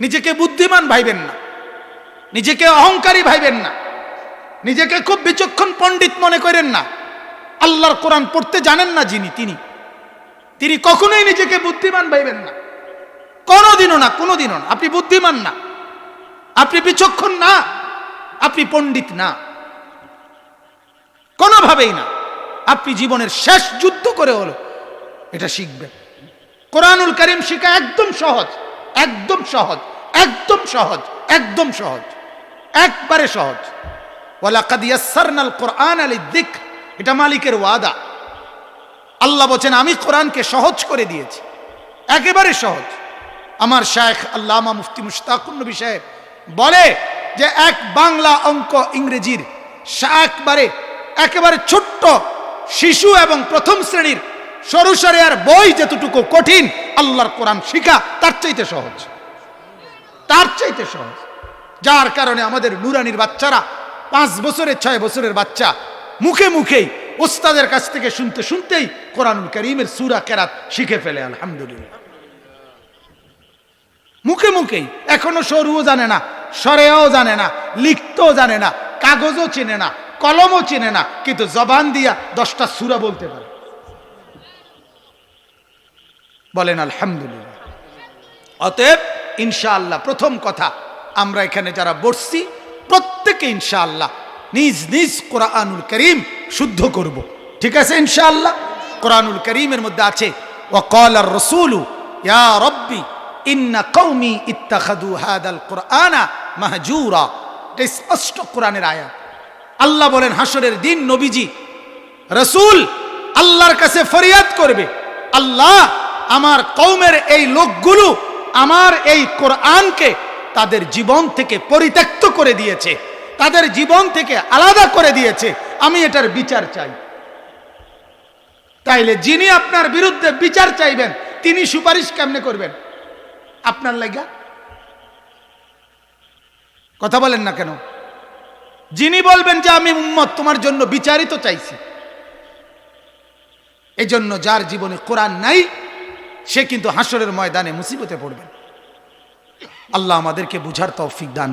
নিজেকে বুদ্ধিমান ভাইবেন না, নিজেকে অহংকারী ভাইবেন না, নিজেকে খুব বিচক্ষণ পণ্ডিত মনে করেন না। আল্লাহর কোরআন পড়তে জানেন না যিনি, তিনি কখনোই নিজেকে বুদ্ধিমান ভাইবেন না, কোনোদিনও না, কোনোদিনও না। আপনি বুদ্ধিমান না, আপনি বিচক্ষণ না, আপনি পণ্ডিত না, কোনোভাবেই না। আপনি জীবনের শেষ যুদ্ধ করে হলো এটা শিখবেন। কোরআনুল কারীম শিখা একদম সহজ, একদম সহজ, একদম সহজ, একদম সহজ, একবারে সহজ। ওয়ালাকাদ ইয়াসসারনাল কুরআনা লিযিকর, এটা মালিকের ওয়াদা। আল্লাহ বলেন আমি কোরআনকে সহজ করে দিয়েছি, একেবারে সহজ। আমার শায়েখ আল্লামা মুফতি মুশতাকুন নবী সাহেব বলে যে এক বাংলা অঙ্ক ইংরেজির একেবারে ছোট্ট শিশু এবং প্রথম শ্রেণীর সরু সরিয়ার বই যতটুকু কঠিন, আল্লাহর কোরআন শিখা তার চাইতে সহজ, তার চাইতে সহজ। যার কারণে আমাদের নুরানির বাচ্চারা 5 বছরের 6 বছরের বাচ্চা মুখে মুখেই ওস্তাদের কাছ থেকে শুনতে শুনতেই কোরআনুল কারীমের সূরা কেরাত শিখে ফেলে, আলহামদুলিল্লাহ। মুখে মুখেই, এখনো সরুও জানে না, সরেও জানে না, লিখতেও জানে না, কাগজও চেনে না, কলমও চেনে না, কিন্তু জবান দিয়া 10টা সূরা বলতে পারে। বলেন আলহামদুলিল্লাহ। অতএব ইনশাআল্লাহ প্রথম কথা, আমরা এখানে যারা বসছি প্রত্যেকে ইনশাআল্লাহ নিজ নিজ কোরআনুল কারীম শুদ্ধ করব, ঠিক আছে ইনশাআল্লাহ। কোরআনুল কারীমের মধ্যে আছে ওয়াকালার রাসূলু ইয়া রাব্বি ইন্না কওমি ইত্তাখাযু হাদাল কুরআনা মাহজুরা। এটা স্পষ্ট কোরআনের আয়াত। আল্লাহ বলেন হাসরের দিন নবীজি রাসূল আল্লাহর কাছে ফরিয়াদ করবে, আল্লাহ আমার কওমের এই লোকগুলো আমার এই কোরআনকে তাদের জীবন থেকে পরিত্যক্ত করে দিয়েছে, তাদের জীবন থেকে আলাদা করে দিয়েছে, আমি এটার বিচার চাই। তাইলে যিনি আপনার বিরুদ্ধে বিচার চাইবেন তিনি সুপারিশ কেমনে করবেন আপনার লাগা? কথা বলেন না কেন? যিনি বলবেন যে আমি উম্মত তোমার জন্য বিচারিত চাইছি, এজন্য যার জীবনে কোরআন নাই সে কিন্তু হাসরের ময়দানে মুসিবতে পড়বেন। আল্লাহ আমাদেরকে বুঝার তৌফিক দান